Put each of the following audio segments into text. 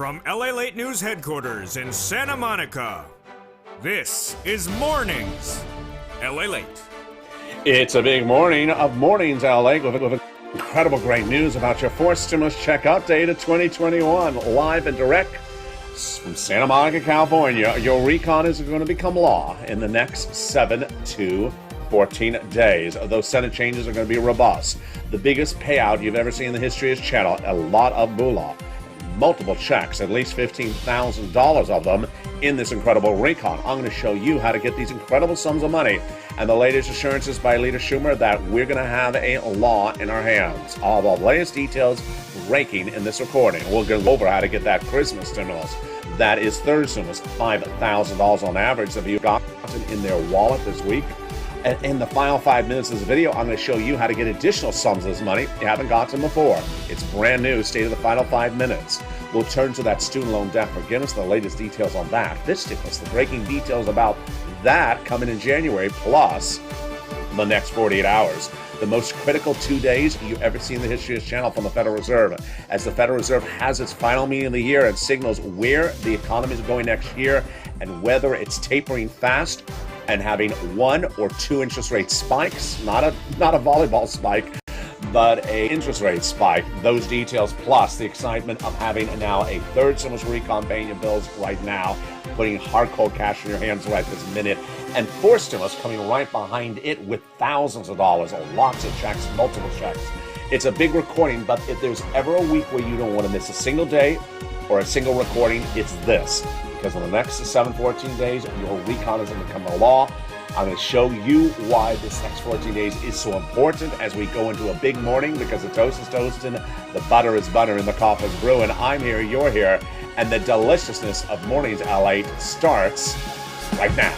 From LALATE News Headquarters in Santa Monica, this is Mornings LALATE. It's a big morning of Mornings LA with incredible great news about your fourth stimulus check update of 2021, live and direct from Santa Monica, California. Your recon is going to become law in the next 7 to 14 days. Those Senate changes are going to be robust. The biggest payout you've ever seen in the history of this channel, a lot of moolah. Multiple checks, at least $15,000 of them in this incredible recon. I'm going to show you how to get these incredible sums of money and the latest assurances by Leader Schumer that we're going to have a law in our hands. All the latest details breaking in this recording. We'll go over how to get that Christmas stimulus. That is third stimulus, $5,000 on average that you've gotten in their wallet this week. And in the final 5 minutes of this video, I'm going to show you how to get additional sums of this money you haven't gotten before. It's brand new, stay to the final 5 minutes. We'll turn to that student loan debt forgiveness, the latest details on that. This stimulus, the breaking details about that coming in January, plus the next 48 hours. The most critical 2 days you've ever seen in the history of this channel from the Federal Reserve. As the Federal Reserve has its final meeting of the year and signals where the economy is going next year and whether it's tapering fast and having 1 or 2 interest rate spikes, not a volleyball spike, but a interest rate spike. Those details plus the excitement of having now a third stimulus recon paying your bills right now, putting hard cold cash in your hands right this minute, and fourth stimulus coming right behind it with thousands of dollars, lots of checks, multiple checks. It's a big recording, but if there's ever a week where you don't want to miss a single day or a single recording, it's this. Because in the next 7-14 days, your recon is going to become a law. I'm going to show you why this next 14 days is so important as we go into a big morning, because the toast is toasting, the butter is butter, and the coffee is brewing. I'm here, you're here, and the deliciousness of Mornings LA starts right now.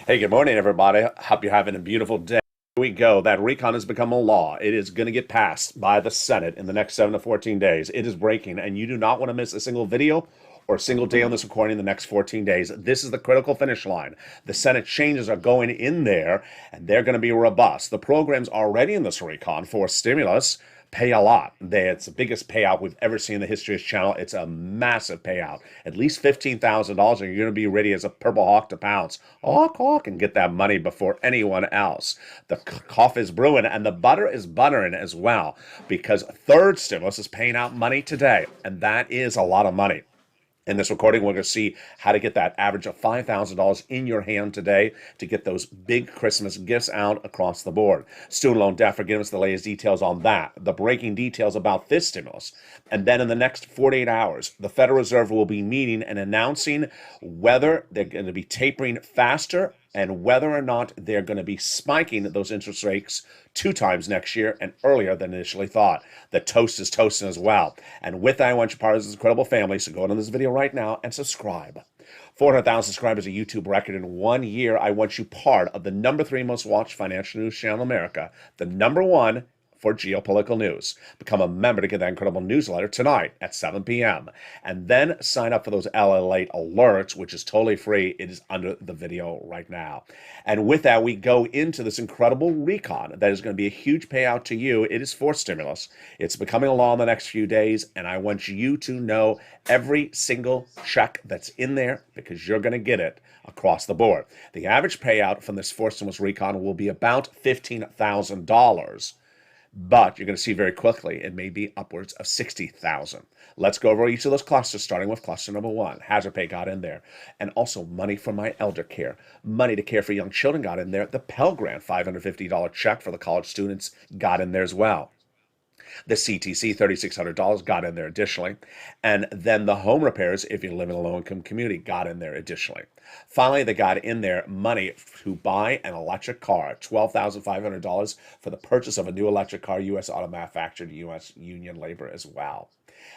Hey, good morning, everybody. Hope you're having a beautiful day. Here we go. That recon has become a law. It is going to get passed by the Senate in the next 7 to 14 days. It is breaking, and you do not want to miss a single video or a single day on this recording in the next 14 days. This is the critical finish line. The Senate changes are going in there, and they're going to be robust. The programs already in this recon for stimulus pay a lot. It's the biggest payout we've ever seen in the history of this channel. It's a massive payout. At least $15,000, and you're going to be ready as a purple hawk to pounce. Hawk, hawk, and get that money before anyone else. The coffee is brewing, and the butter is buttering as well, because third stimulus is paying out money today, and that is a lot of money. In this recording, we're going to see how to get that average of $5,000 in your hand today to get those big Christmas gifts out across the board. Student loan debt forgiveness, the latest details on that, the breaking details about this stimulus. And then in the next 48 hours, the Federal Reserve will be meeting and announcing whether they're going to be tapering faster and whether or not they're going to be spiking those interest rates 2 times next year and earlier than initially thought. The toast is toasting as well. And with that, I want you part of this incredible family, so go on this video right now and subscribe. 400,000 subscribers, a YouTube record in 1 year. I want you part of the #3 most watched financial news channel in America, the #1 for geopolitical news. Become a member to get that incredible newsletter tonight at 7 p.m. And then sign up for those LALATE alerts, which is totally free. It is under the video right now. And with that, we go into this incredible recon that is going to be a huge payout to you. It is for stimulus. It's becoming a law in the next few days, and I want you to know every single check that's in there because you're going to get it across the board. The average payout from this fourth stimulus recon will be about $15,000. But you're going to see very quickly it may be upwards of $60,000. Let's go over each of those clusters, starting with cluster number 1. Hazard pay got in there. And also money from my elder care. Money to care for young children got in there. The Pell Grant, $550 check for the college students, got in there as well. The CTC, $3,600, got in there additionally. And then the home repairs, if you live in a low-income community, got in there additionally. Finally, they got in there money to buy an electric car, $12,500 for the purchase of a new electric car, U.S. auto manufactured, U.S. union labor as well.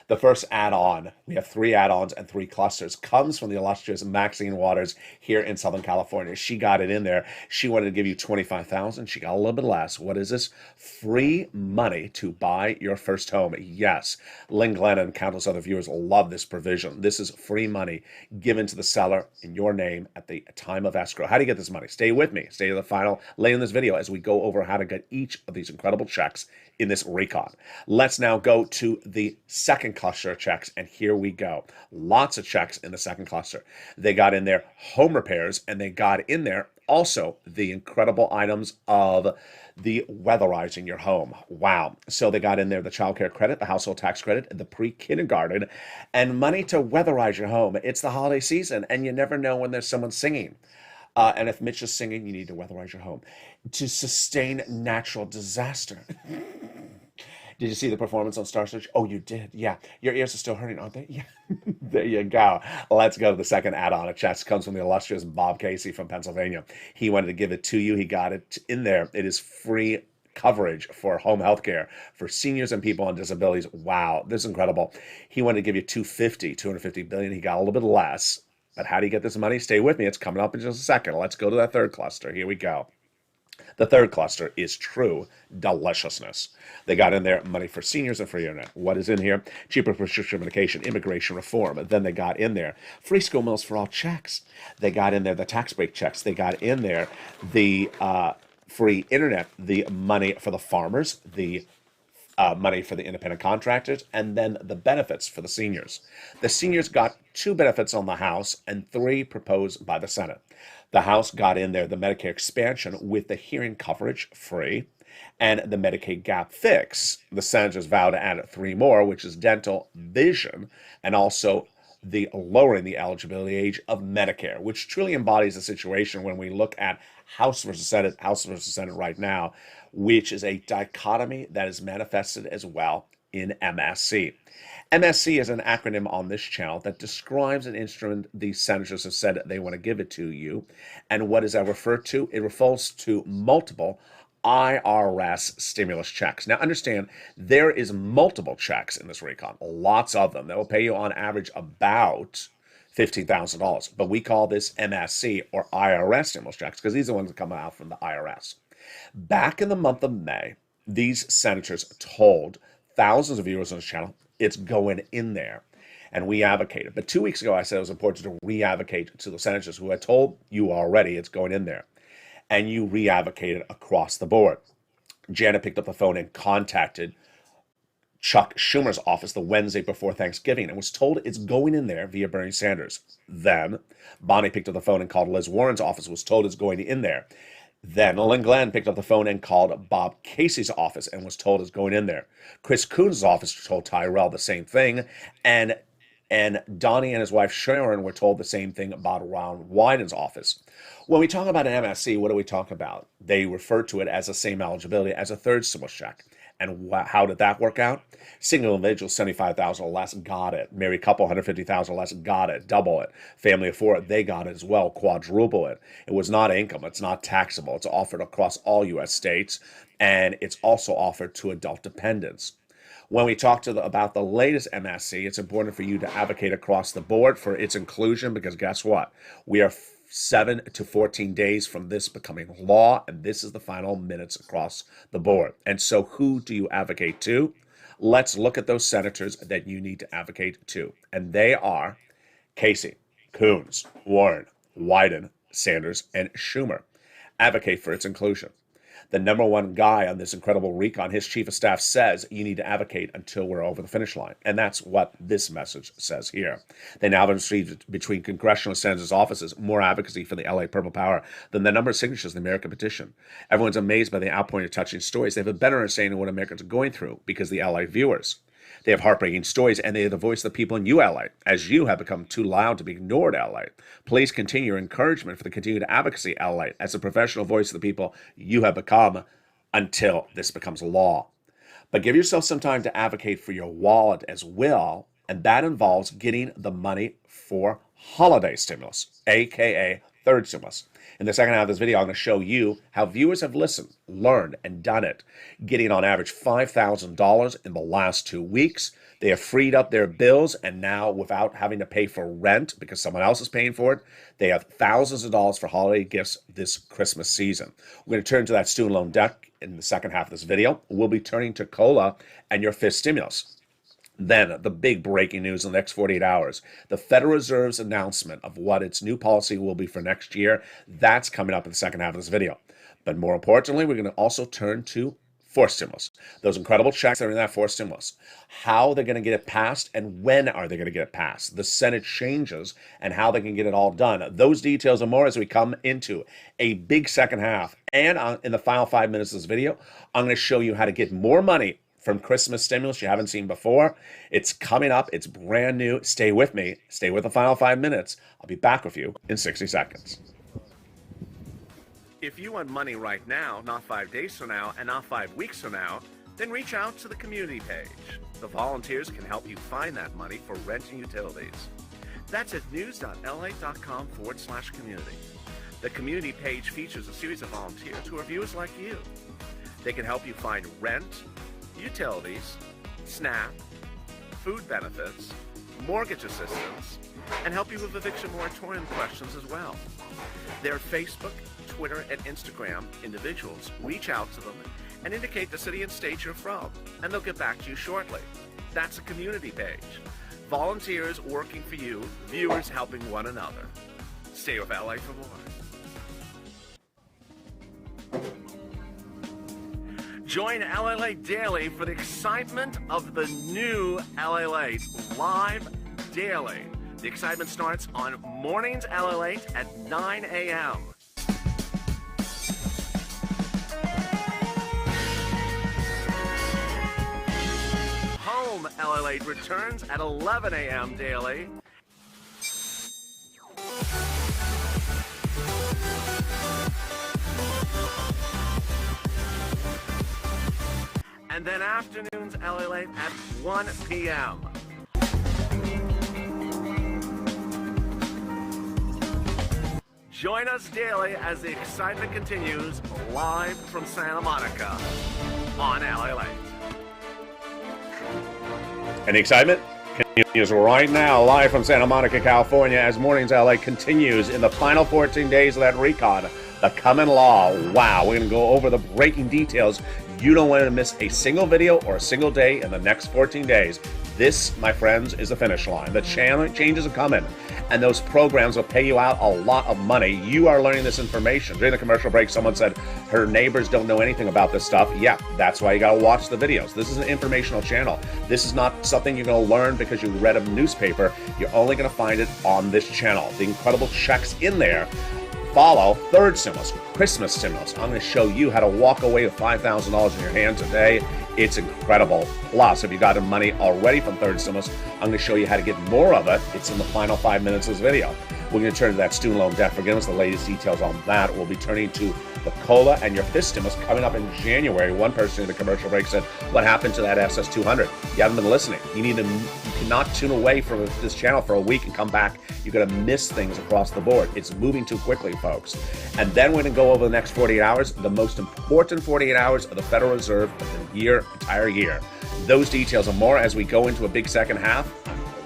The first add-on, we have 3 add-ons and 3 clusters, comes from the illustrious Maxine Waters here in Southern California. She got it in there. She wanted to give you $25,000. She got a little bit less. What is this? Free money to buy your first home. Yes, Lynn Glenn and countless other viewers love this provision. This is free money given to the seller in your name at the time of escrow. How do you get this money? Stay with me. Stay to the final lay in this video as we go over how to get each of these incredible checks in this recon. Let's now go to the second cluster of checks, and here we go. Lots of checks in the second cluster. They got in there home repairs, and they got in there also the incredible items of the weatherizing your home. Wow. So they got in there the child care credit, the household tax credit, the pre-kindergarten, and money to weatherize your home. It's the holiday season, and you never know when there's someone singing. And if Mitch is singing, you need to weatherize your home. To sustain natural disaster. Did you see the performance on Star Search? Oh, you did? Yeah. Your ears are still hurting, aren't they? Yeah. There you go. Let's go to the second add-on. A check comes from the illustrious Bob Casey from Pennsylvania. He wanted to give it to you. He got it in there. It is free coverage for home health care for seniors and people on disabilities. Wow, this is incredible. He wanted to give you $250 billion. He got a little bit less. But how do you get this money? Stay with me. It's coming up in just a second. Let's go to that third cluster. Here we go. The third cluster is true deliciousness. They got in there money for seniors and free internet. What is in here? Cheaper prescription medication, immigration reform. Then they got in there free school meals for all checks. They got in there the tax break checks. They got in there the free internet, the money for the farmers, the money for the independent contractors, and then the benefits for the seniors. The seniors got 2 benefits on the House and 3 proposed by the Senate. The House got in there the Medicare expansion with the hearing coverage free and the Medicaid gap fix. The senators vowed to add 3 more, which is dental, vision, and also the lowering the eligibility age of Medicare, which truly embodies the situation when we look at House versus Senate right now, which is a dichotomy that is manifested as well in MSC. MSC is an acronym on this channel that describes an instrument the senators have said they want to give it to you. And what is that referred to? It refers to multiple IRS stimulus checks. Now understand, there is multiple checks in this recon, lots of them. That will pay you on average about $15,000. But we call this MSC or IRS stimulus checks because these are the ones that come out from the IRS. Back in the month of May, these senators told thousands of viewers on this channel, it's going in there. And we advocated. But 2 weeks ago, I said it was important to re-advocate to the senators who had told you already it's going in there. And you re-advocated across the board. Janet picked up the phone and contacted Chuck Schumer's office the Wednesday before Thanksgiving and was told it's going in there via Bernie Sanders. Then Bonnie picked up the phone and called Liz Warren's office, was told it's going in there. Then Lynn Glenn picked up the phone and called Bob Casey's office and was told it's going in there. Chris Coons' office told Tyrell the same thing. And Donnie and his wife Sharon were told the same thing about Ron Wyden's office. When we talk about an MSC, what do we talk about? They refer to it as the same eligibility as a third stimulus check. And how did that work out? Single individual, $75,000 or less, got it. Married couple, $150,000 or less, got it. Double it. Family of 4, they got it as well. Quadruple it. It was not income. It's not taxable. It's offered across all U.S. states, and it's also offered to adult dependents. When we talk about the latest MSC, it's important for you to advocate across the board for its inclusion because guess what? We are 7 to 14 days from this becoming law, and this is the final minutes across the board. And so who do you advocate to? Let's look at those senators that you need to advocate to. And they are Casey, Coons, Warren, Wyden, Sanders, and Schumer. Advocate for its inclusion. The number one guy on this incredible recon, his chief of staff says you need to advocate until we're over the finish line. And that's what this message says here. They now have received between congressional and senators' offices more advocacy for the LA Purple Power than the number of signatures in the American petition. Everyone's amazed by the outpouring of touching stories. They have a better understanding of what Americans are going through because the LA viewers. They have heartbreaking stories, and they are the voice of the people in LA, as you have become too loud to be ignored, LA. Please continue your encouragement for the continued advocacy, LA, as a professional voice of the people you have become until this becomes law. But give yourself some time to advocate for your wallet as well, and that involves getting the money for holiday stimulus, aka third stimulus. In the second half of this video, I'm going to show you how viewers have listened, learned, and done it, getting on average $5,000 in the last 2 weeks. They have freed up their bills, and now without having to pay for rent because someone else is paying for it, they have thousands of dollars for holiday gifts this Christmas season. We're going to turn to that student loan debt in the second half of this video. We'll be turning to COLA and your fifth stimulus. Then, the big breaking news in the next 48 hours, the Federal Reserve's announcement of what its new policy will be for next year. That's coming up in the second half of this video. But more importantly, we're going to also turn to fourth stimulus. Those incredible checks that are in that fourth stimulus. How they're going to get it passed and when are they going to get it passed. The Senate changes and how they can get it all done. Those details and more as we come into a big second half. And in the final 5 minutes of this video, I'm going to show you how to get more money from Christmas stimulus you haven't seen before. It's coming up. It's brand new. Stay with me. Stay with the final 5 minutes. I'll be back with you in 60 seconds. If you want money right now, not 5 days from now, and not 5 weeks from now, then reach out to the community page. The volunteers can help you find that money for rent and utilities. That's at news.lalate.com/community. The community page features a series of volunteers who are viewers like you. They can help you find rent, utilities, SNAP, food benefits, mortgage assistance, and help you with eviction moratorium questions as well. Their Facebook, Twitter, and Instagram individuals reach out to them and indicate the city and state you're from, and they'll get back to you shortly. That's a community page. Volunteers working for you, viewers helping one another. Stay with LA for more. Join LALATE Daily for the excitement of the new LALATE live daily. The excitement starts on Mornings LALATE at 9 a.m. Home LALATE returns at 11 a.m. daily. And then afternoons LALATE at 1 p.m. Join us daily as the excitement continues live from Santa Monica on LALATE. And the excitement continues right now live from Santa Monica, California as Mornings LA continues in the final 14 days of that recon, the common law. Wow, we're going to go over the breaking details. You don't want to miss a single video or a single day in the next 14 days. This, my friends, is the finish line. The changes are coming, and those programs will pay you out a lot of money. You are learning this information. During the commercial break, someone said her neighbors don't know anything about this stuff. Yeah, that's why you got to watch the videos. This is an informational channel. This is not something you're going to learn because you read a newspaper. You're only going to find it on this channel. The incredible checks in there follow third stimulus, Christmas stimulus. I'm going to show you how to walk away with $5,000 in your hand today. It's incredible. Plus, if you got the money already from third stimulus, I'm going to show you how to get more of it. It's in the final 5 minutes of this video. We're going to turn to that student loan debt forgiveness. The latest details on that. We'll be turning to the COLA and your fifth stimulus coming up in January. One person in the commercial break said, what happened to that SS200? You haven't been listening. You cannot tune away from this channel for a week and come back. You're going to miss things across the board. It's moving too quickly, folks. And then we're going to go over the next 48 hours, the most important 48 hours of the Federal Reserve of the entire year. Those details and more as we go into a big second half.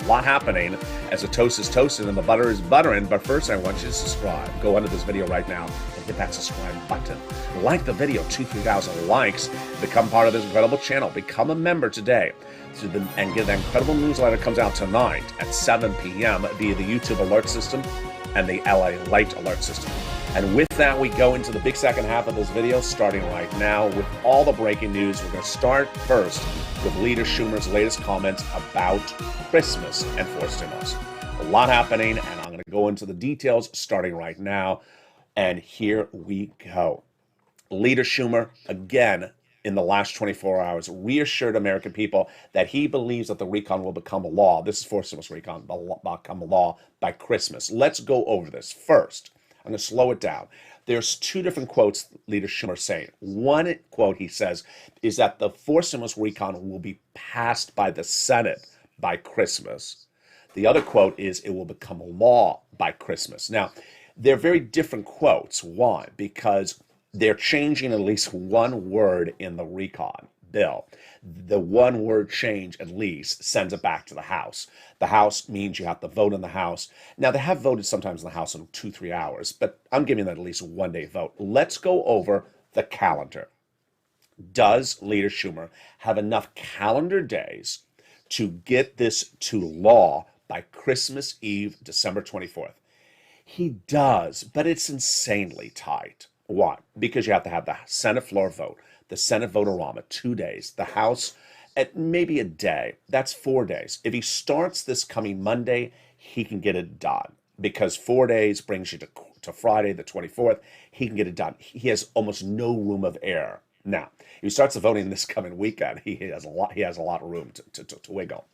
A lot happening as the toast is toasted and the butter is buttering. But first, I want you to subscribe. Go under this video right now and hit that subscribe button. Like the video, 2,000-3,000 likes. Become part of this incredible channel. Become a member today. And get that incredible newsletter comes out tonight at 7 p.m. via the YouTube alert system and the LALATE alert system. And with that, we go into the big second half of this video, starting right now with all the breaking news. We're going to start first with Leader Schumer's latest comments about Christmas and fourth stimulus. A lot happening, and I'm going to go into the details starting right now. And here we go. Leader Schumer, again, in the last 24 hours, reassured American people that he believes that the recon will become a law. This is fourth stimulus recon, become a law by Christmas. Let's go over this. First, I'm going to slow it down. There's two different quotes Leader Schumer saying. One quote he says is that the fourth stimulus recon will be passed by the Senate by Christmas. The other quote is it will become a law by Christmas. Now, They're very different quotes. Why? Because they're changing at least one word in the recon bill. The one word change at least sends it back to the House. The House means you have to vote in the House. Now, they have voted sometimes in the House in 2, 3 hours, but I'm giving that at least 1 day vote. Let's go over the calendar. Does Leader Schumer have enough calendar days to get this to law by Christmas Eve, December 24th? He does, but it's insanely tight. Why? Because you have to have the Senate floor vote, the Senate vote-a-rama, 2 days, the House at maybe a day. That's 4 days. If he starts this coming Monday, he can get it done because 4 days brings you to Friday, the 24th. He can get it done. He has almost no room of error. Now, if he starts the voting this coming weekend, he has a lot. He has a lot of room to wiggle.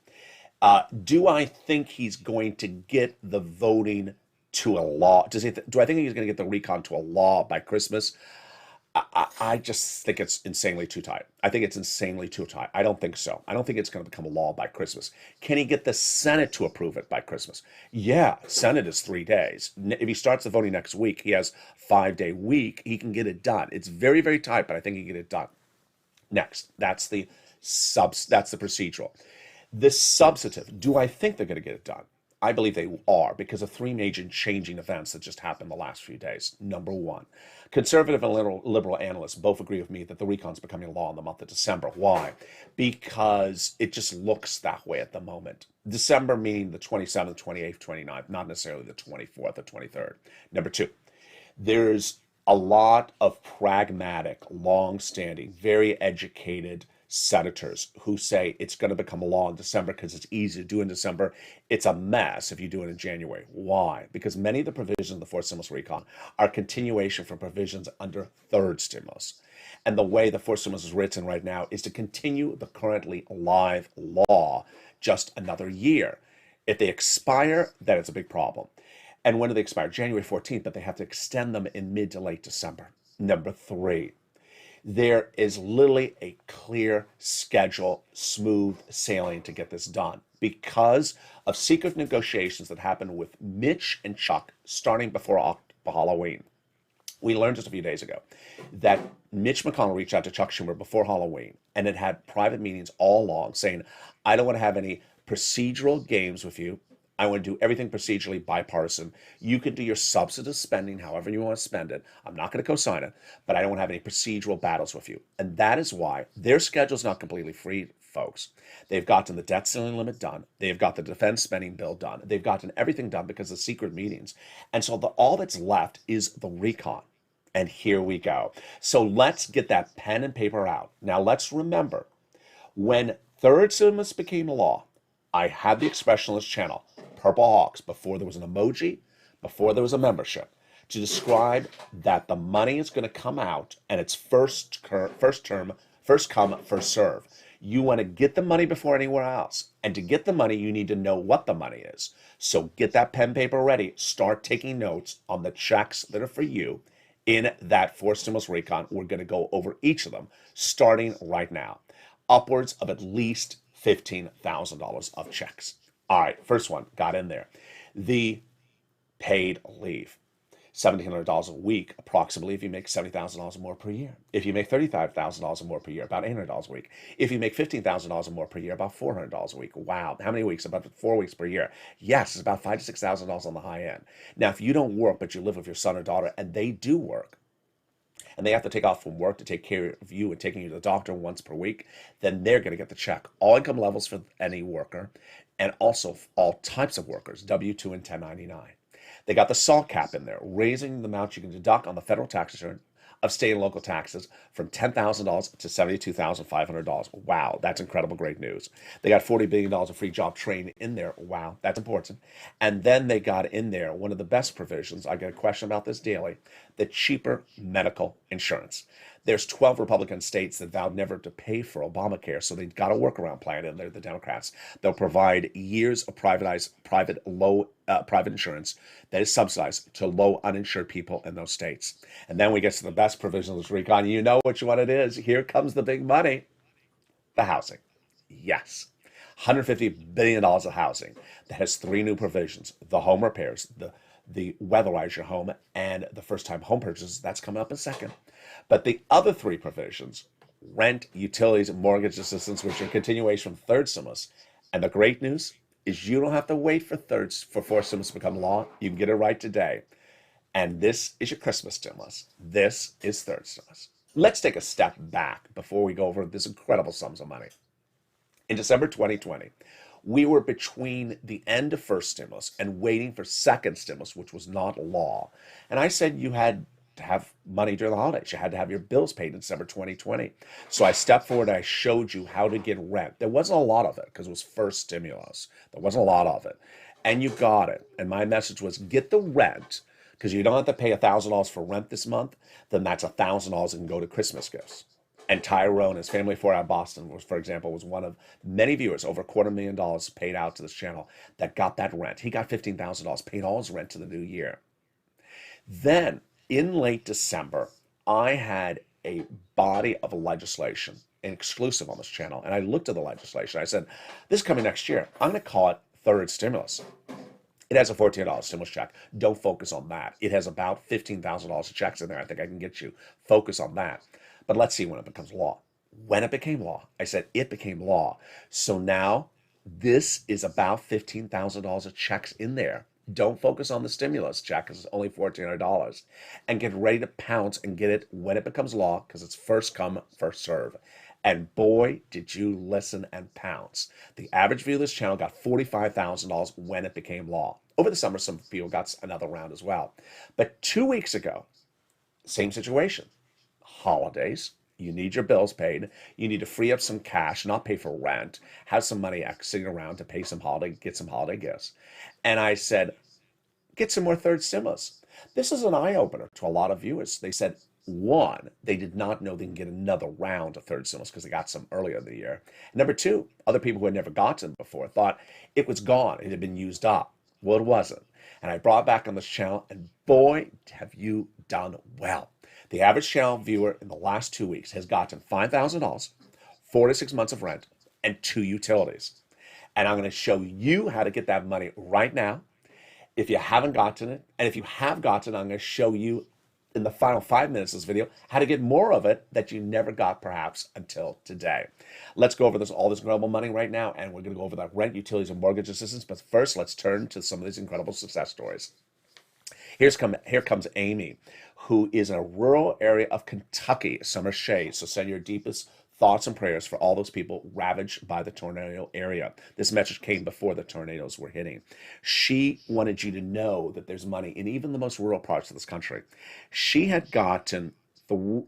Do I think he's going to get the voting to a law? Do I think he's going to get the recon to a law by Christmas? I just think it's insanely too tight. I think it's insanely too tight. I don't think so. I don't think it's going to become a law by Christmas. Can he get the Senate to approve it by Christmas? Yeah, Senate is 3 days. If he starts the voting next week, he has 5 day week. He can get it done. It's very, very tight, but I think he can get it done. Next, that's the procedural. The substantive, do I think they're going to get it done? I believe they are because of three major changing events that just happened the last few days. Number one, conservative and liberal analysts both agree with me that the recon's becoming law in the month of December. Why? Because it just looks that way at the moment. December meaning the 27th, 28th, 29th, not necessarily the 24th or 23rd. Number two, there's a lot of pragmatic, long-standing, very educated senators who say it's going to become a law in December because it's easy to do in December. It's a mess if you do it in January. Why? Because many of the provisions of the fourth stimulus recon are continuation from provisions under third stimulus. And the way the fourth stimulus is written right now is to continue the currently live law just another year. If they expire, then it's a big problem. And when do they expire? January 14th, but they have to extend them in mid to late December. Number three, there is literally a clear schedule, smooth sailing to get this done because of secret negotiations that happened with Mitch and Chuck starting before Halloween. We learned just a few days ago that Mitch McConnell reached out to Chuck Schumer before Halloween and had had private meetings all along saying, I don't want to have any procedural games with you. I want to do everything procedurally bipartisan. You can do your substantive spending however you want to spend it. I'm not going to co-sign it, but I don't want to have any procedural battles with you. And that is why their schedule is not completely free, folks. They've gotten the debt ceiling limit done. They've got the defense spending bill done. They've gotten everything done because of secret meetings. And so all that's left is the recon. And here we go. So let's get that pen and paper out. Now let's remember, when third stimulus became law, I had the expression on this channel, Purple Hawks, before there was an emoji, before there was a membership, to describe that the money is going to come out and it's first come, first serve. You want to get the money before anywhere else. And to get the money, you need to know what the money is. So get that pen paper ready. Start taking notes on the checks that are for you in that fourth stimulus recon. We're going to go over each of them starting right now. Upwards of at least $15,000 of checks. All right, first one got in there. The paid leave. $1,700 a week, approximately, if you make $70,000 or more per year. If you make $35,000 or more per year, about $800 a week. If you make $15,000 or more per year, about $400 a week. Wow, how many weeks? About 4 weeks per year. Yes, it's about $5,000 to $6,000 on the high end. Now, if you don't work, but you live with your son or daughter, and they do work, and they have to take off from work to take care of you and taking you to the doctor once per week, then they're going to get the check. All income levels for any worker, and also all types of workers, W-2 and 1099. They got the SALT cap in there, raising the amount you can deduct on the federal tax return of state and local taxes from $10,000 to $72,500. Wow, that's incredible, great news. They got $40 billion of free job training in there. Wow, that's important. And then they got in there one of the best provisions, I get a question about this daily, the cheaper medical insurance. There's 12 Republican states that vowed never to pay for Obamacare, so they've got a workaround plan in there, the Democrats. They'll provide years of private insurance that is subsidized to low uninsured people in those states. And then we get to the best provision of this recon. You know which one it is. Here comes the big money. The housing. Yes. $150 billion of housing that has three new provisions. The home repairs, the weatherize your home, and the first-time home purchases. That's coming up in a second. But the other three provisions, rent, utilities, and mortgage assistance, which are a continuation from third stimulus. And the great news is you don't have to wait for fourth stimulus to become law. You can get it right today. And this is your Christmas stimulus. This is third stimulus. Let's take a step back before we go over this incredible sums of money. In December 2020, we were between the end of first stimulus and waiting for second stimulus, which was not law. And I said you had to have money during the holidays. You had to have your bills paid in December 2020. So I stepped forward and I showed you how to get rent. There wasn't a lot of it because it was first stimulus. There wasn't a lot of it. And you got it. And my message was get the rent, because you don't have to pay $1,000 for rent this month. Then that's $1,000 and go to Christmas gifts. And Tyrone, his family for out of Boston, was, for example, was one of many viewers, over $250,000 paid out to this channel that got that rent. He got $15,000, paid all his rent to the new year. Then, in late December, I had a body of legislation, an exclusive on this channel, and I looked at the legislation. I said, this is coming next year. I'm going to call it third stimulus. It has a $14 stimulus check. Don't focus on that. It has about $15,000 of checks in there. I think I can get you. Focus on that. But let's see when it becomes law. When it became law, I said it became law. So now this is about $15,000 of checks in there. Don't focus on the stimulus check because it's only $1,400. And get ready to pounce and get it when it becomes law because it's first come, first serve. And boy, did you listen and pounce. The average view of this channel got $45,000 when it became law. Over the summer, some people got another round as well. But 2 weeks ago, same situation. Holidays, you need your bills paid. You need to free up some cash, not pay for rent, have some money sitting around to pay some holiday, get some holiday gifts. And I said, get some more third stimulus. This is an eye-opener to a lot of viewers. They said, one, they did not know they can get another round of third stimulus because they got some earlier in the year. Number two, other people who had never gotten it before thought it was gone. It had been used up. Well, it wasn't. And I brought it back on this channel, and boy, have you done well. The average channel viewer in the last 2 weeks has gotten $5,000, 4 to 6 months of rent, and 2 utilities. And I'm going to show you how to get that money right now if you haven't gotten it. And if you have gotten it, I'm going to show you in the final 5 minutes of this video how to get more of it that you never got perhaps until today. Let's go over all this incredible money right now, and we're going to go over that rent, utilities, and mortgage assistance. But first, let's turn to some of these incredible success stories. Here comes Amy, who is in a rural area of Kentucky, summer shade. So send your deepest thoughts and prayers for all those people ravaged by the tornado area. This message came before the tornadoes were hitting. She wanted you to know that there's money in even the most rural parts of this country. She had gotten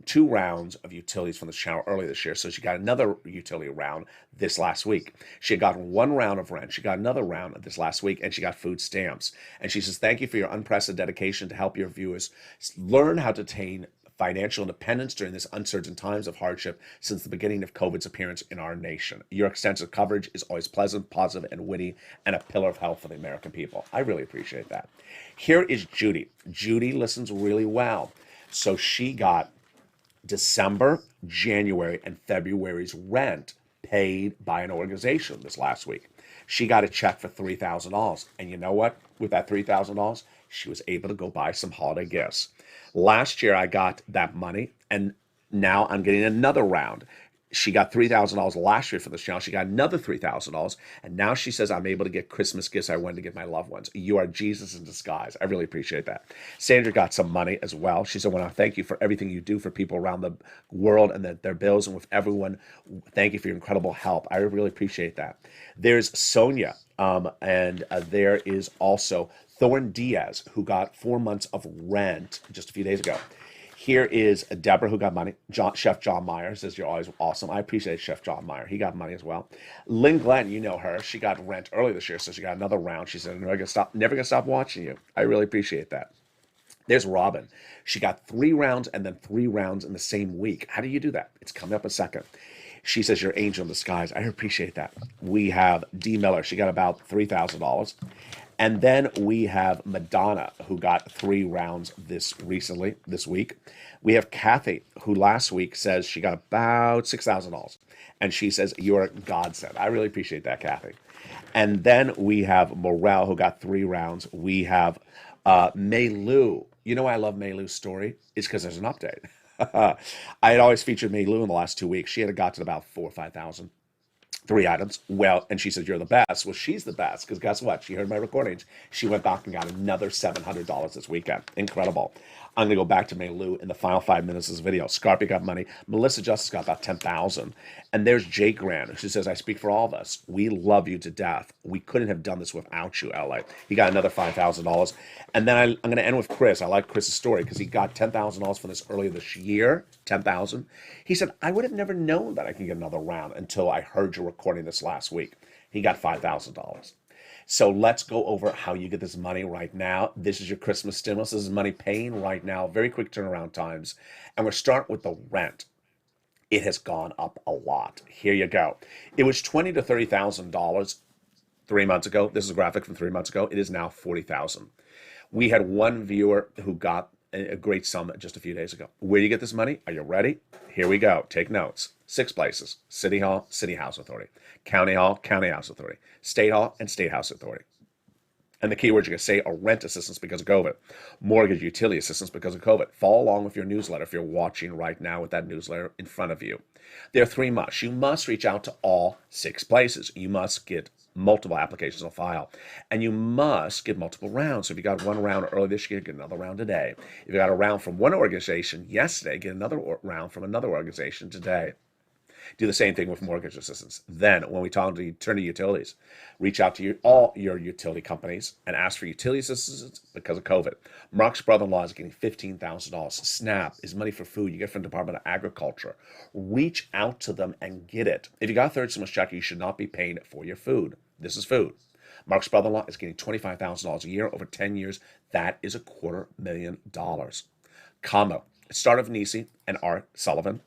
2 rounds of utilities from the channel earlier this year, so she got another utility round this last week. She had gotten 1 round of rent. She got another round this last week, and she got food stamps. And she says, thank you for your unprecedented dedication to help your viewers learn how to attain financial independence during this uncertain times of hardship since the beginning of COVID's appearance in our nation. Your extensive coverage is always pleasant, positive, and witty, and a pillar of health for the American people. I really appreciate that. Here is Judy. Judy listens really well. So she got December, January, and February's rent paid by an organization this last week. She got a check for $3,000. And you know what? With that $3,000, she was able to go buy some holiday gifts. Last year, I got that money, and now I'm getting another round. She got $3,000 last year for this channel. She got another $3,000, and now she says, I'm able to get Christmas gifts I wanted to get my loved ones. You are Jesus in disguise. I really appreciate that. Sandra got some money as well. She said, well, I thank you for everything you do for people around the world and their bills, and with everyone, thank you for your incredible help. I really appreciate that. There's Sonia, and there is also Thorn Diaz, who got 4 months of rent just a few days ago. Here is Deborah, who got money. Chef John Meyer says, you're always awesome. I appreciate Chef John Meyer. He got money as well. Lynn Glenn, you know her. She got rent earlier this year, so she got another round. She said, never gonna stop watching you. I really appreciate that. There's Robin. She got 3 rounds and then 3 rounds in the same week. How do you do that? It's coming up in a second. She says, you're angel in disguise. I appreciate that. We have Dee Miller. She got about $3,000. And then we have Madonna, who got 3 rounds this week. We have Kathy, who last week says she got about $6,000. And she says, you're a godsend. I really appreciate that, Kathy. And then we have Morel, who got 3 rounds. We have Mei Lu. You know why I love Mei Lu's story? It's because there's an update. I had always featured Mei Lu in the last 2 weeks. She had gotten about 4 or 5,000. 3 items. Well, and she said, "You're the best." Well, she's the best because guess what? She heard my recordings. She went back and got another $700 this weekend. Incredible. I'm going to go back to Mei Lu in the final 5 minutes of this video. Scarpy got money. Melissa Justice got about 10,000. And there's Jake Grant. She says, "I speak for all of us. We love you to death. We couldn't have done this without you, LA." He got another $5,000. And then I'm going to end with Chris. I like Chris's story because he got $10,000 from this earlier this year. 10,000. He said, "I would have never known that I can get another round until I heard you recording this last week." He got $5,000. So let's go over how you get this money right now. This is your Christmas stimulus. This is money paying right now. Very quick turnaround times. And we're starting with the rent. It has gone up a lot. Here you go. It was $20,000 to $30,000 3 months ago. This is a graphic from 3 months ago. It is now $40,000. We had one viewer who got a great sum just a few days ago. Where do you get this money? Are you ready? Here we go. Take notes. 6 places: City Hall, City House Authority; County Hall, County House Authority; State Hall, and State House Authority. And the keywords you're going to say are rent assistance because of COVID, mortgage utility assistance because of COVID. Follow along with your newsletter if you're watching right now with that newsletter in front of you. There are 3 musts. You must reach out to all 6 places. You must get multiple applications on file. And you must get multiple rounds. So if you got 1 round early this year, get another round today. If you got a round from one organization yesterday, get another round from another organization today. Do the same thing with mortgage assistance. Then, when we turn to utilities, reach out to all your utility companies and ask for utility assistance because of COVID. Mark's brother-in-law is getting $15,000. SNAP is money for food you get from the Department of Agriculture. Reach out to them and get it. If you got a third stimulus check, you should not be paying for your food. This is food. Mark's brother-in-law is getting $25,000 a year over 10 years. That is $250,000. Combo. Start of Nisi and Art Sullivan.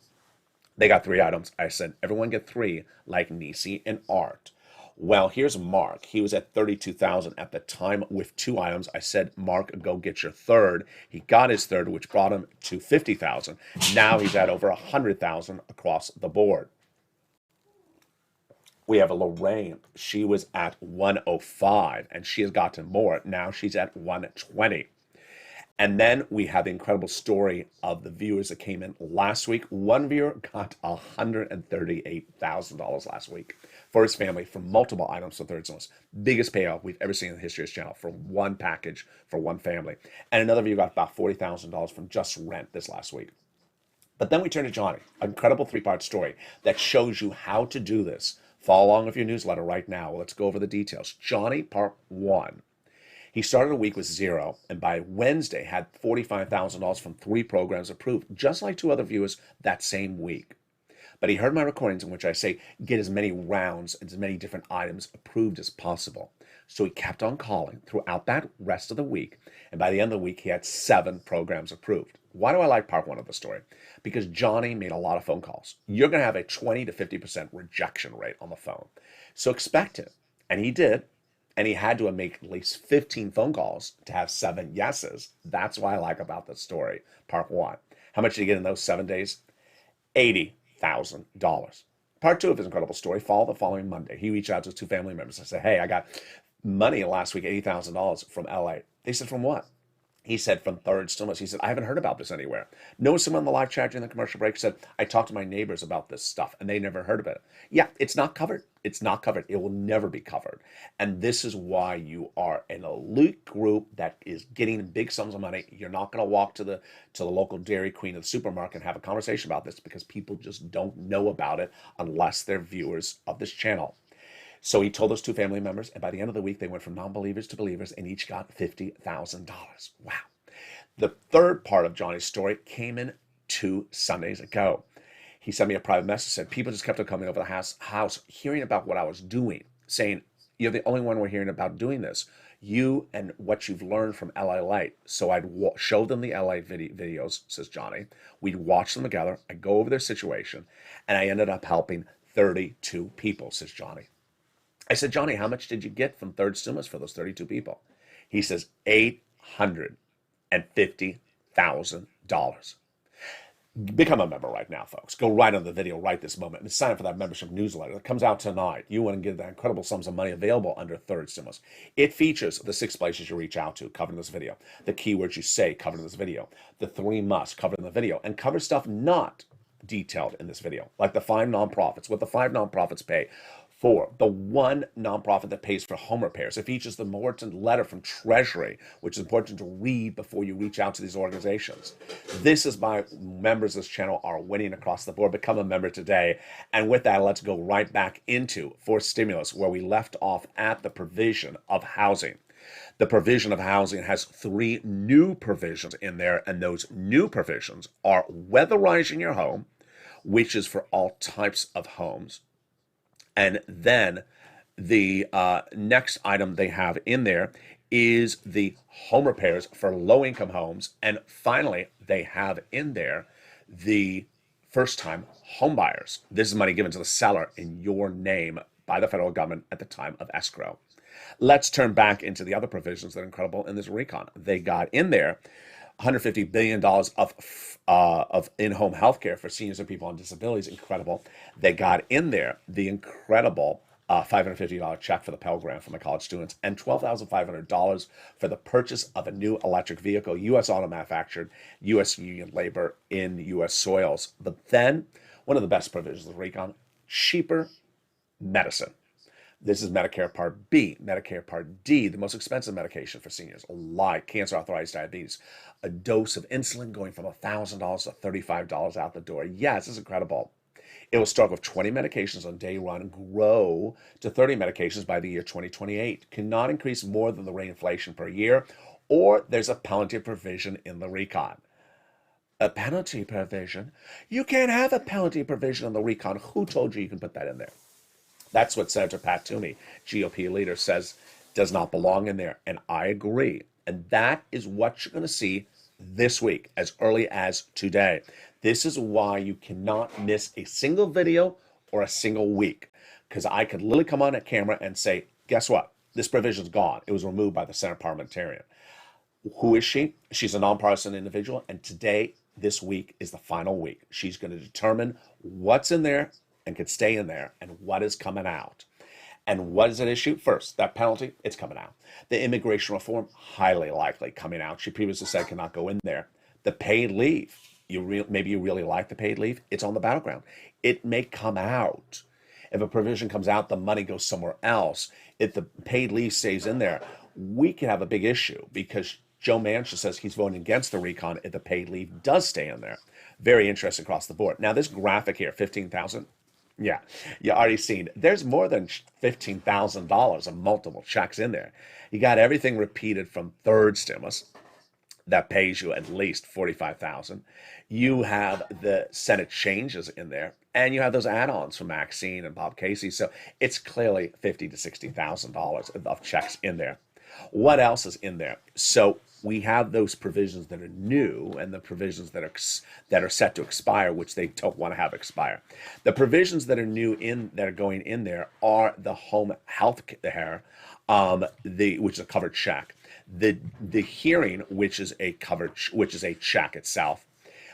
They got 3 items. I said, everyone get 3 like Nisi and Art. Well, here's Mark. He was at 32,000 at the time with 2 items. I said, Mark, go get your third. He got his third, which brought him to 50,000. Now he's at over 100,000 across the board. We have Lorraine. She was at 105 and she has gotten more. Now she's at 120. And then we have the incredible story of the viewers that came in last week. One viewer got $138,000 last week for his family from multiple items for third stimulus. Biggest payoff we've ever seen in the history of this channel for one package for one family. And another viewer got about $40,000 from just rent this last week. But then we turn to Johnny, an incredible 3-part story that shows you how to do this. Follow along with your newsletter right now. Let's go over the details. Johnny, part 1. He started a week with 0, and by Wednesday had $45,000 from 3 programs approved, just like 2 other viewers that same week. But he heard my recordings in which I say, get as many rounds and as many different items approved as possible. So he kept on calling throughout that rest of the week, and by the end of the week, he had 7 programs approved. Why do I like part 1 of the story? Because Johnny made a lot of phone calls. You're going to have a 20 to 50% rejection rate on the phone. So expect it. And he did. And he had to make at least 15 phone calls to have 7 yeses. That's what I like about this story, part 1. How much did he get in those 7 days? $80,000. Part 2 of his incredible story, the following Monday. He reached out to his 2 family members and said, hey, I got money last week, $80,000 from LA. They said, from what? He said, from third stimulus. He said, I haven't heard about this anywhere. No, someone on the live chat during the commercial break said, I talked to my neighbors about this stuff and they never heard of it. Yeah, it's not covered. It's not covered. It will never be covered. And this is why you are an elite group that is getting big sums of money. You're not going to walk to the local Dairy Queen or the supermarket and have a conversation about this because people just don't know about it unless they're viewers of this channel. So he told those 2 family members, and by the end of the week, they went from non-believers to believers and each got $50,000. Wow. The third part of Johnny's story came in 2 Sundays ago. He sent me a private message, said people just kept on coming over the house, hearing about what I was doing, saying, you're the only one we're hearing about doing this. You and what you've learned from LALATE. So I'd show them the LA videos, says Johnny. We'd watch them together. I'd go over their situation, and I ended up helping 32 people, says Johnny. I said, Johnny, how much did you get from third stimulus for those 32 people? He says, $850,000. Become a member right now, folks. Go right on the video right this moment and sign up for that membership newsletter that comes out tonight. You want to get that incredible sums of money available under third stimulus. It features the 6 places you reach out to covered in this video, the keywords you say covered in this video, the 3 musts covered in the video, and cover stuff not detailed in this video, like the 5 nonprofits, what the 5 nonprofits pay for, the 1 nonprofit that pays for home repairs. It features the important letter from Treasury, which is important to read before you reach out to these organizations. This is why members of this channel are winning across the board. Become a member today. And with that, let's go right back into fourth stimulus, where we left off at the provision of housing. The provision of housing has 3 new provisions in there, and those new provisions are weatherizing your home, which is for all types of homes. And then the next item they have in there is the home repairs for low-income homes. And finally, they have in there the first-time home buyers. This is money given to the seller in your name by the federal government at the time of escrow. Let's turn back into the other provisions that are incredible in this recon. They got in there $150 billion of in-home health care for seniors and people on disabilities. Incredible. They got in there the incredible $550 check for the Pell Grant for my college students, and $12,500 for the purchase of a new electric vehicle, U.S. auto manufactured, U.S. union labor in U.S. soils. But then, one of the best provisions of the recon, cheaper medicine. This is Medicare Part B. Medicare Part D, the most expensive medication for seniors, like cancer, arthritis, diabetes. A dose of insulin going from $1,000 to $35 out the door. Yes, it's incredible. It will start with 20 medications on day 1 and grow to 30 medications by the year 2028. Cannot increase more than the rate of inflation per year, or there's a penalty provision in the recon. A penalty provision? You can't have a penalty provision in the recon. Who told you can put that in there? That's what Senator Pat Toomey, GOP leader, says does not belong in there. And I agree. And that is what you're going to see this week, as early as today. This is why you cannot miss a single video or a single week. Because I could literally come on a camera and say, guess what? This provision's gone. It was removed by the Senate parliamentarian. Who is she? She's a nonpartisan individual. And today, this week, is the final week. She's going to determine what's in there and could stay in there, and what is coming out. And what is at issue? First, that penalty, it's coming out. The immigration reform, highly likely coming out. She previously said cannot go in there. The paid leave, maybe you really like the paid leave, it's on the battleground. It may come out. If a provision comes out, the money goes somewhere else. If the paid leave stays in there, we could have a big issue, because Joe Manchin says he's voting against the recon if the paid leave does stay in there. Very interesting across the board. Now, this graphic here, 15,000, yeah, you already seen. There's more than $15,000 of multiple checks in there. You got everything repeated from third stimulus that pays you at least $45,000. You have the Senate changes in there, and you have those add-ons from Maxine and Bob Casey. So it's clearly $50,000 to $60,000 of checks in there. What else is in there? So we have those provisions that are new and the provisions that are set to expire, which they don't want to have expire. The provisions that are new that are going in there are the home health care, which is a covered check, the hearing, which is a check itself.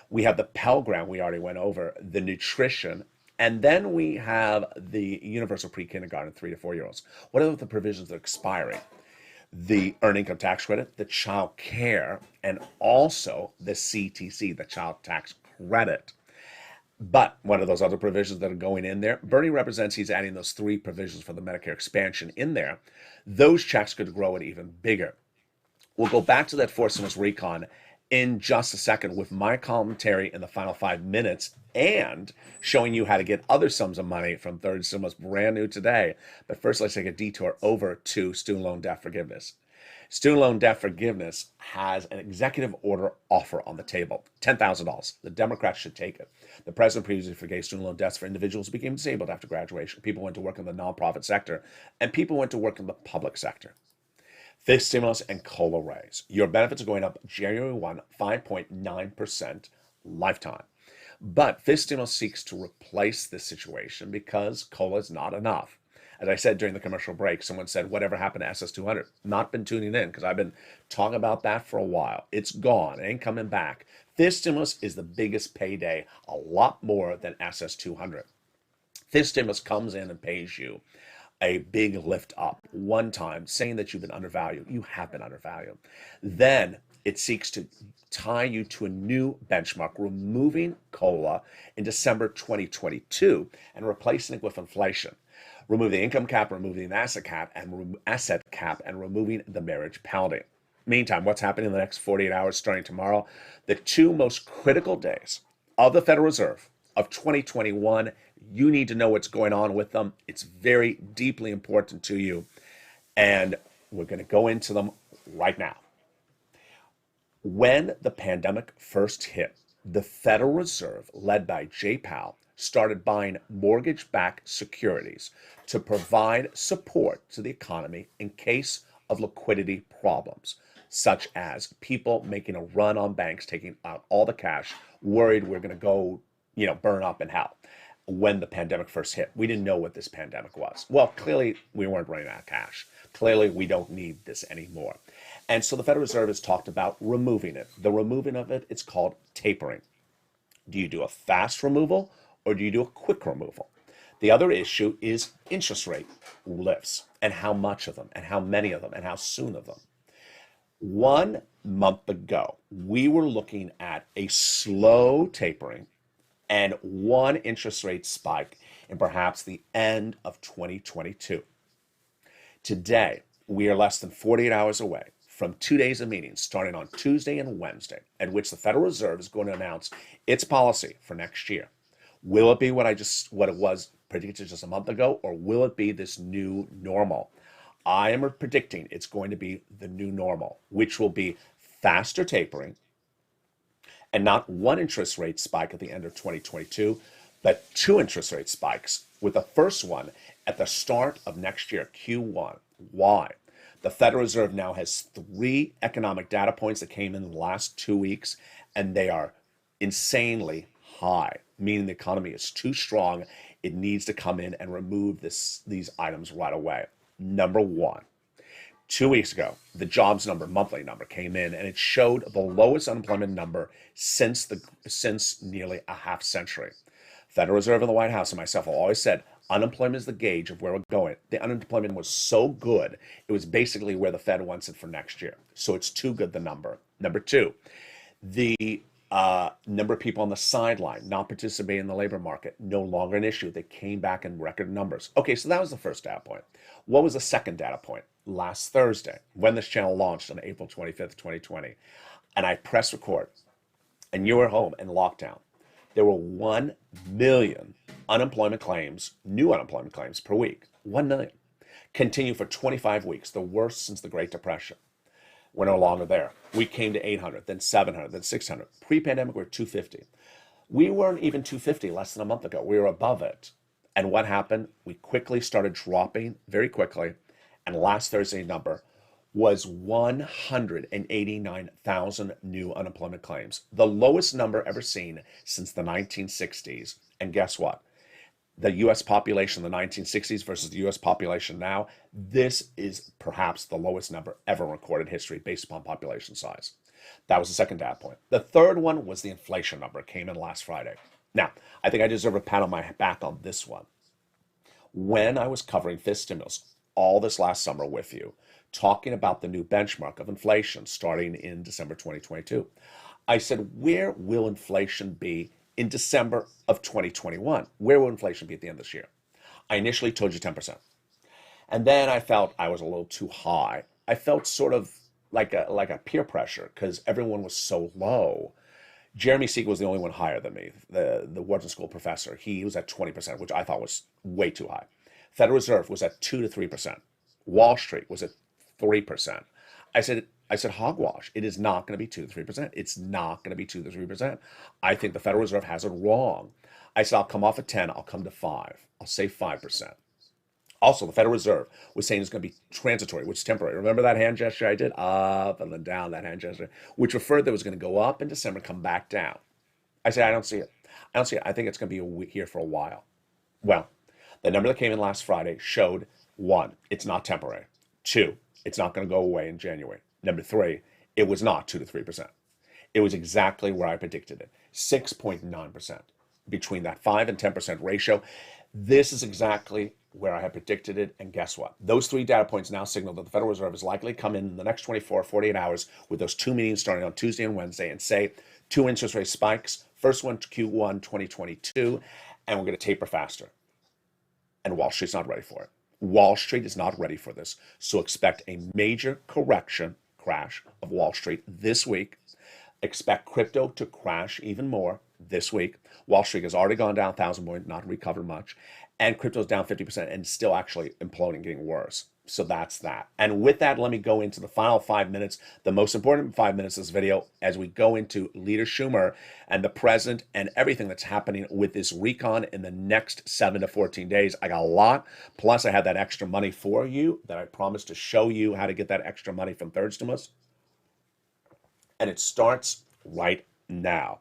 We have the Pell Grant we already went over, the nutrition, and then we have the universal pre-kindergarten 3 to 4 year olds. What are the provisions that are expiring? The earned income tax credit, the child care, and also the CTC, the child tax credit. But one of those other provisions that are going in there, Bernie represents he's adding those 3 provisions for the Medicare expansion in there. Those checks could grow it even bigger. We'll go back to that fourth stimulus recon in just a second with my commentary in the final 5 minutes and showing you how to get other sums of money from third stimulus brand new today. But first, let's take a detour over to student loan debt forgiveness. Student loan debt forgiveness has an executive order offer on the table, $10,000. The Democrats should take it. The president previously forgave student loan debts for individuals who became disabled after graduation. People went to work in the nonprofit sector, and people went to work in the public sector. Fifth stimulus and COLA raise. Your benefits are going up January 1, 5.9% lifetime. But fifth stimulus seeks to replace this situation because COLA is not enough. As I said during the commercial break, someone said, whatever happened to SS200? Not been tuning in because I've been talking about that for a while. It's gone. It ain't coming back. This stimulus is the biggest payday, a lot more than SS200. This stimulus comes in and pays you a big lift up one time, saying that you've been undervalued. You have been undervalued. Then it seeks to tie you to a new benchmark, removing COLA in December 2022 and replacing it with inflation. Remove the income cap, removing the asset cap, and removing the marriage penalty. Meantime, what's happening in the next 48 hours starting tomorrow? The two most critical days of the Federal Reserve of 2021. You need to know what's going on with them. It's very deeply important to you. And we're going to go into them right now. When the pandemic first hit, the Federal Reserve, led by Jay Powell, started buying mortgage-backed securities to provide support to the economy in case of liquidity problems, such as people making a run on banks, taking out all the cash, worried we're going to go, burn up in hell. When the pandemic first hit, we didn't know what this pandemic was. Well, clearly we weren't running out of cash. Clearly we don't need this anymore. And so the Federal Reserve has talked about removing it. The removing of it, it's called tapering. Do you do a fast removal or do you do a quick removal? The other issue is interest rate lifts and how much of them and how many of them and how soon of them. 1 month ago, we were looking at a slow tapering and one interest rate spike in perhaps the end of 2022. Today, we are less than 48 hours away from 2 days of meetings starting on Tuesday and Wednesday, at which the Federal Reserve is going to announce its policy for next year. Will it be what it was predicted just a month ago, or will it be this new normal? I am predicting it's going to be the new normal, which will be faster tapering, and not one interest rate spike at the end of 2022, but two interest rate spikes, with the first one at the start of next year, Q1. Why? The Federal Reserve now has 3 economic data points that came in the last 2 weeks, and they are insanely high, meaning the economy is too strong. It needs to come in and remove these items right away. Number one, 2 weeks ago, the jobs number, monthly number, came in, and it showed the lowest unemployment number since nearly a half century. Federal Reserve and the White House and myself have always said unemployment is the gauge of where we're going. The unemployment was so good, it was basically where the Fed wants it for next year. So it's too good, the number. Number two, the number of people on the sideline not participating in the labor market, no longer an issue. They came back in record numbers. Okay, so that was the first data point. What was the second data point? Last Thursday, when this channel launched on April 25th, 2020, and I pressed record, and you were home in lockdown, there were 1 million unemployment claims, new unemployment claims per week. 1 million. Continue for 25 weeks, the worst since the Great Depression. We're no longer there. We came to 800, then 700, then 600. Pre-pandemic, we were 250. We weren't even 250 less than a month ago. We were above it. And what happened? We quickly started dropping very quickly. And last Thursday's number was 189,000 new unemployment claims, the lowest number ever seen since the 1960s. And guess what? The U.S. population in the 1960s versus the U.S. population now, this is perhaps the lowest number ever in recorded history based upon population size. That was the second data point. The third one was the inflation number. It came in last Friday. Now, I think I deserve a pat on my back on this one. When I was covering fifth stimulus all this last summer with you, talking about the new benchmark of inflation starting in December 2022, I said, where will inflation be in December of 2021? Where will inflation be at the end of this year? I initially told you 10%. And then I felt I was a little too high. I felt sort of like a peer pressure because everyone was so low. Jeremy Siegel was the only one higher than me, the Wharton School professor. He was at 20%, which I thought was way too high. Federal Reserve was at 2 to 3%. Wall Street was at 3%. I said, hogwash. It is not going to be 2 to 3%. It's not going to be 2 to 3%. I think the Federal Reserve has it wrong. I said, I'll come off at 10. I'll come to 5. I'll say 5%. Also, the Federal Reserve was saying it's going to be transitory, which is temporary. Remember that hand gesture I did? Up and then down, that hand gesture, which referred that it was going to go up in December, come back down. I said, I don't see it. I don't see it. I think it's going to be here for a while. Well, the number that came in last Friday showed, 1, it's not temporary. 2, it's not going to go away in January. Number 3, it was not 2 to 3%. It was exactly where I predicted it, 6.9%, between that 5 and 10% ratio. This is exactly where I had predicted it. And guess what? Those three data points now signal that the Federal Reserve is likely to come in the next 24, 48 hours with those two meetings starting on Tuesday and Wednesday and say two interest rate spikes. First one, Q1 2022, and we're going to taper faster. And Wall Street's not ready for it. Wall Street is not ready for this. So expect a major crash of Wall Street this week. Expect crypto to crash even more this week. Wall Street has already gone down 1,000 points, not recovered much. And crypto's down 50% and still actually imploding, getting worse. So that's that. And with that, let me go into the final 5 minutes, the most important 5 minutes of this video, as we go into Leader Schumer and the present and everything that's happening with this recon in the next 7 to 14 days. I got a lot. Plus, I have that extra money for you that I promised to show you how to get that extra money from third stimulus. And it starts right now.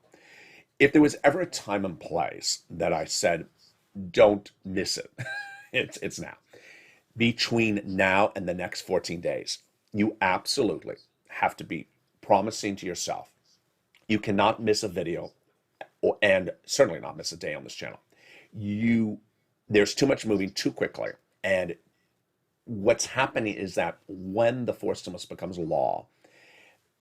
If there was ever a time and place that I said, don't miss it, it's now. Between now and the next 14 days, you absolutely have to be promising to yourself. You cannot miss a video and certainly not miss a day on this channel. There's too much moving too quickly. And what's happening is that when the fourth stimulus becomes law,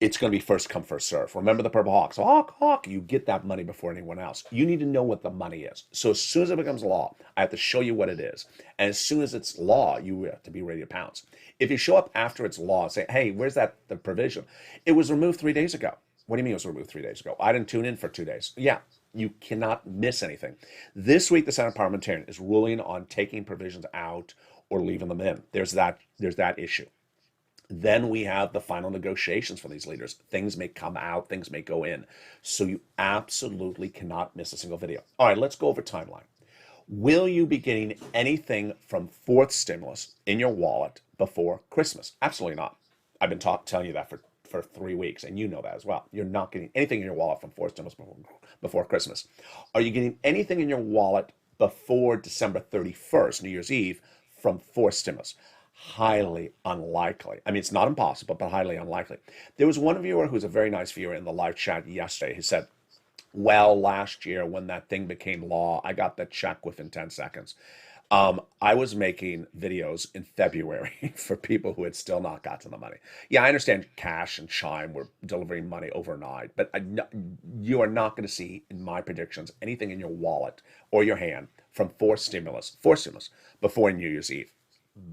it's going to be first come, first serve. Remember the Purple Hawks. Hawk, you get that money before anyone else. You need to know what the money is. So as soon as it becomes law, I have to show you what it is. And as soon as it's law, you have to be ready to pounce. If you show up after it's law and say, hey, where's the provision? It was removed 3 days ago. What do you mean it was removed 3 days ago? I didn't tune in for 2 days. Yeah, you cannot miss anything. This week, the Senate parliamentarian is ruling on taking provisions out or leaving them in. There's that issue. Then we have the final negotiations for these leaders. Things may come out, things may go in. So you absolutely cannot miss a single video. All right, let's go over timeline. Will you be getting anything from fourth stimulus in your wallet before Christmas? Absolutely not. I've been telling you that for 3 weeks, and you know that as well. You're not getting anything in your wallet from fourth stimulus before Christmas. Are you getting anything in your wallet before December 31st, New Year's Eve, from fourth stimulus? Highly unlikely. I mean, it's not impossible, but highly unlikely. There was one viewer who's a very nice viewer in the live chat yesterday who said, well, last year when that thing became law, I got the check within 10 seconds. I was making videos in February for people who had still not gotten the money. Yeah, I understand Cash and Chime were delivering money overnight, but you are not going to see, in my predictions, anything in your wallet or your hand from fourth stimulus before New Year's Eve.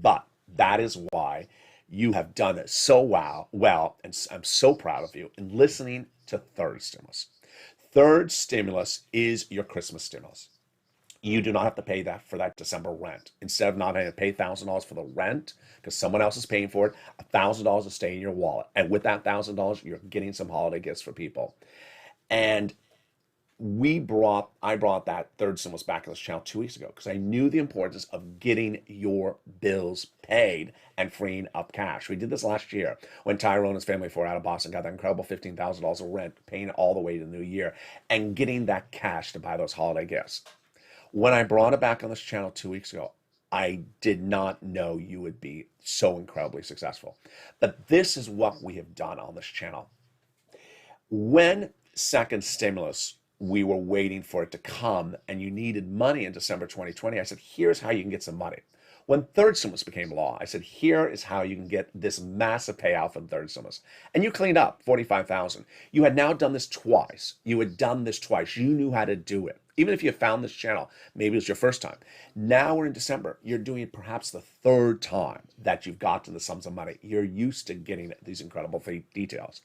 But that is why you have done it so well, and I'm so proud of you in listening to third stimulus. Third stimulus is your Christmas stimulus. You do not have to pay that for that December rent. Instead of not having to pay $1,000 for the rent because someone else is paying for it, $1,000 will stay in your wallet. And with that $1,000, you're getting some holiday gifts for people. And I brought that third stimulus back on this channel 2 weeks ago because I knew the importance of getting your bills paid and freeing up cash. We did this last year when Tyrone and his family flew out of Boston, got that incredible $15,000 of rent, paying all the way to the new year, and getting that cash to buy those holiday gifts. When I brought it back on this channel 2 weeks ago, I did not know you would be so incredibly successful. But this is what we have done on this channel. When second stimulus, we were waiting for it to come and you needed money in December 2020, I said, here's how you can get some money. When third stimulus became law, I said, here is how you can get this massive payout from third stimulus. And you cleaned up $45,000. You had now done this twice. You had done this twice. You knew how to do it. Even if you found this channel, maybe it was your first time. Now we're in December. You're doing it perhaps the third time that you've gotten the sums of money. You're used to getting these incredible details.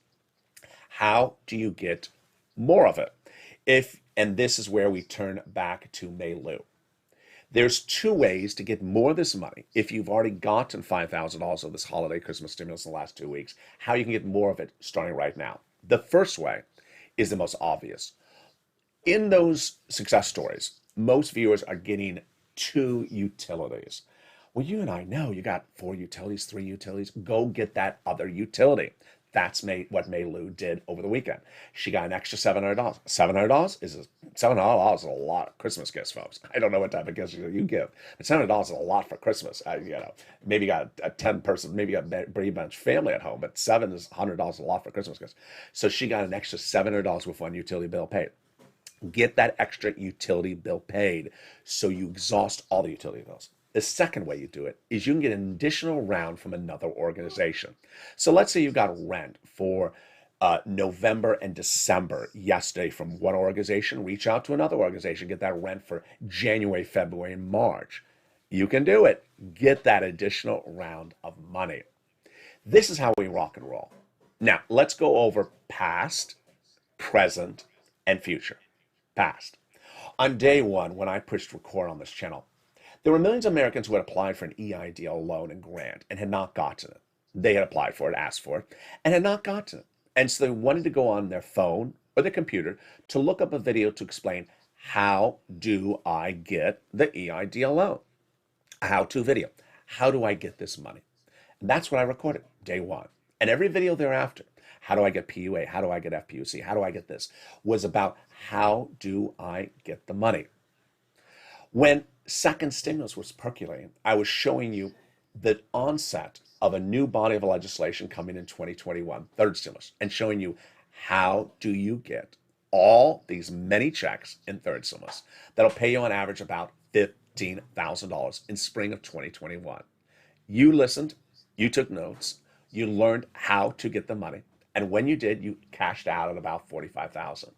How do you get more of it? And this is where we turn back to Meilu. There's two ways to get more of this money. If you've already gotten $5,000 of this holiday Christmas stimulus in the last 2 weeks, how you can get more of it starting right now. The first way is the most obvious. In those success stories, most viewers are getting 2 utilities. Well, you and I know you got 4 utilities, 3 utilities. Go get that other utility. That's what May Lou did over the weekend. She got an extra $700. $700 is a lot of Christmas gifts, folks. I don't know what type of gifts you give, but $700 is a lot for Christmas. Maybe you got a 10-person, maybe you got a Brady Bunch family at home, but $700 is a lot for Christmas gifts. So she got an extra $700 with one utility bill paid. Get that extra utility bill paid so you exhaust all the utility bills. The second way you do it is you can get an additional round from another organization. So let's say you got rent for November and December yesterday from one organization. Reach out to another organization, get that rent for January, February, and March. You can do it. Get that additional round of money. This is how we rock and roll. Now, let's go over past, present, and future. Past. On day one, when I pushed record on this channel, there were millions of Americans who had applied for an EIDL loan and grant and had not gotten it. They had applied for it, asked for it, and had not gotten it. And so they wanted to go on their phone or their computer to look up a video to explain, how do I get the EIDL loan? A how-to video. How do I get this money? And that's what I recorded day one. And every video thereafter, how do I get PUA? How do I get FPUC? How do I get this? Was about, how do I get the money? When second stimulus was percolating, I was showing you the onset of a new body of legislation coming in 2021, third stimulus, and showing you, how do you get all these many checks in third stimulus that'll pay you on average about $15,000 in spring of 2021. You listened, you took notes, you learned how to get the money, and when you did, you cashed out at about $45,000.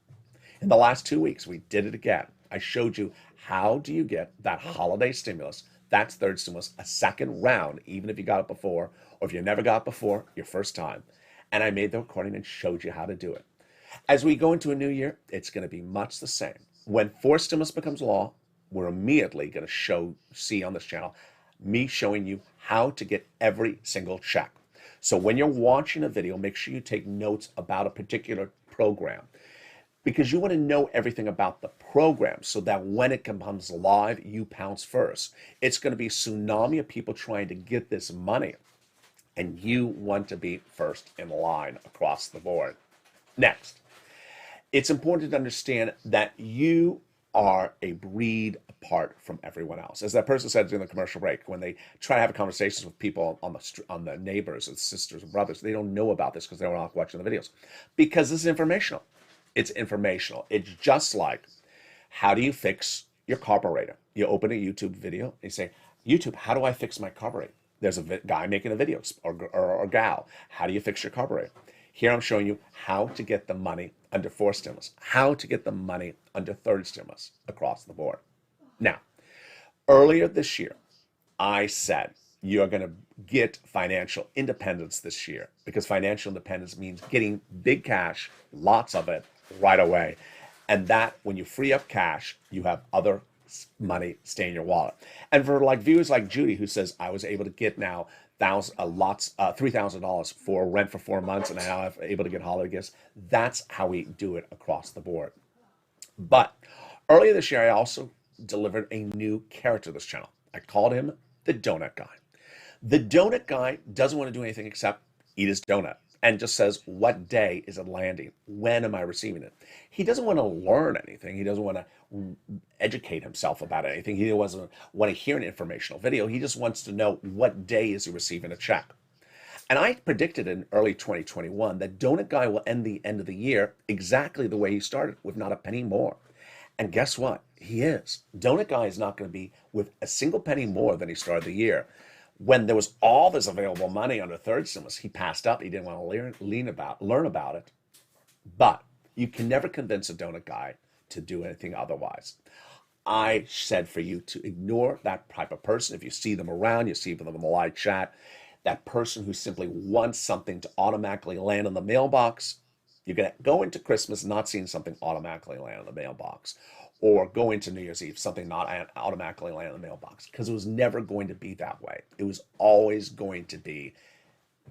In the last 2 weeks, we did it again. I showed you, how do you get that holiday stimulus, that's third stimulus, a second round, even if you got it before, or if you never got it before, your first time. And I made the recording and showed you how to do it. As we go into a new year, it's going to be much the same. When fourth stimulus becomes law, we're immediately going to see on this channel, me showing you how to get every single check. So when you're watching a video, make sure you take notes about a particular program, because you want to know everything about the program so that when it becomes live, you pounce first. It's going to be a tsunami of people trying to get this money, and you want to be first in line across the board. Next, it's important to understand that you are a breed apart from everyone else. As that person said during the commercial break, when they try to have conversations with people on the neighbors and sisters and brothers, they don't know about this because they're not watching the videos. Because this is informational. It's informational. It's just like, how do you fix your carburetor? You open a YouTube video and you say, YouTube, how do I fix my carburetor? There's a guy making a video, or gal. How do you fix your carburetor? Here I'm showing you how to get the money under fourth stimulus, how to get the money under third stimulus across the board. Now, earlier this year, I said you're going to get financial independence this year, because financial independence means getting big cash, lots of it, right away. And that, when you free up cash, you have other money stay in your wallet. And for viewers like Judy, who says, I was able to get now $3,000 for rent for 4 months, and now I'm able to get holiday gifts. That's how we do it across the board. But earlier this year, I also delivered a new character to this channel. I called him the Donut Guy. The Donut Guy doesn't want to do anything except eat his donut, and just says, what day is it landing? When am I receiving it? He doesn't want to learn anything. He doesn't want to educate himself about anything. He doesn't want to hear an informational video. He just wants to know, what day is he receiving a check? And I predicted in early 2021 that Donut Guy will end the end of the year exactly the way he started, with not a penny more. And guess what? He is. Donut Guy is not going to be with a single penny more than he started the year. When there was all this available money under third stimulus, he passed up. He didn't want to learn about it. But you can never convince a Donut Guy to do anything otherwise. I said for you to ignore that type of person. If you see them around, you see them in the live chat, that person who simply wants something to automatically land in the mailbox, you're going to go into Christmas not seeing something automatically land in the mailbox, or go into New Year's Eve, something not automatically land in the mailbox, because it was never going to be that way. It was always going to be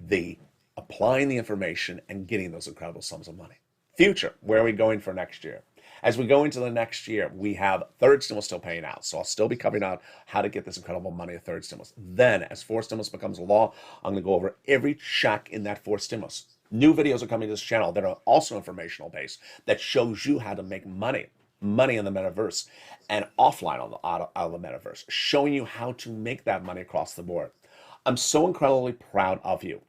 the applying the information and getting those incredible sums of money. Future, where are we going for next year? As we go into the next year, we have third stimulus still paying out. So I'll still be covering out how to get this incredible money of third stimulus. Then, as fourth stimulus becomes law, I'm going to go over every check in that fourth stimulus. New videos are coming to this channel that are also informational based, that shows you how to make money in the metaverse and offline on out of the metaverse, showing you how to make that money across the board. I'm so incredibly proud of you.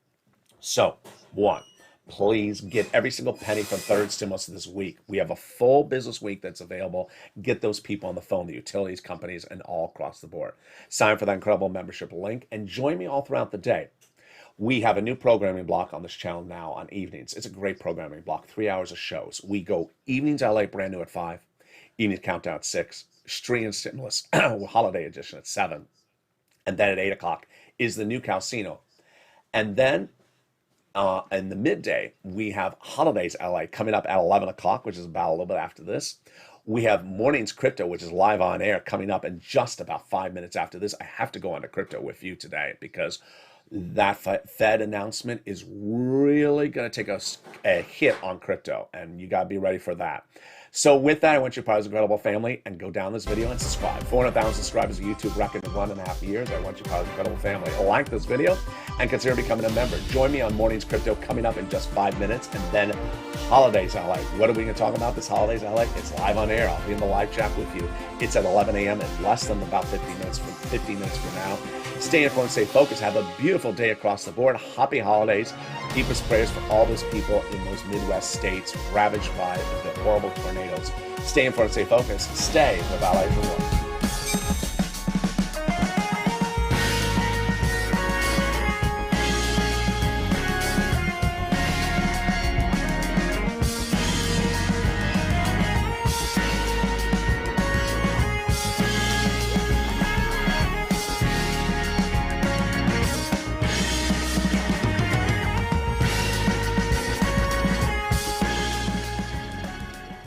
So, one, please get every single penny from third stimulus this week. We have a full business week that's available. Get those people on the phone, the utilities companies, and all across the board. Sign for that incredible membership link and join me all throughout the day. We have a new programming block on this channel now on evenings. It's a great programming block, 3 hours of shows. We go evenings LA, brand new at 5, evening countdown at 6, stream and stimulus, holiday edition at 7, and then at 8 o'clock is the new Calcino. And then in the midday, we have Holidays LA coming up at 11 o'clock, which is about a little bit after this. We have Mornings Crypto, which is live on air, coming up in just about 5 minutes after this. I have to go into crypto with you today because that Fed announcement is really going to take a hit on crypto, and you got to be ready for that. So with that, I want you to be part of this incredible family and go down this video and subscribe. 400,000 subscribers, a YouTube record in 1.5 years. I want you to be part of this incredible family. Like this video and consider becoming a member. Join me on Mornings Crypto coming up in just 5 minutes, and then Holidays LA. What are we going to talk about this Holidays LA? It's live on air. I'll be in the live chat with you. It's at 11 a.m. in less than about 15 minutes from now. Stay informed, stay focused. Have a beautiful day across the board. Happy holidays. Deepest prayers for all those people in those Midwest states ravaged by the horrible tornadoes. Stay informed, stay focused. Stay with LA for more.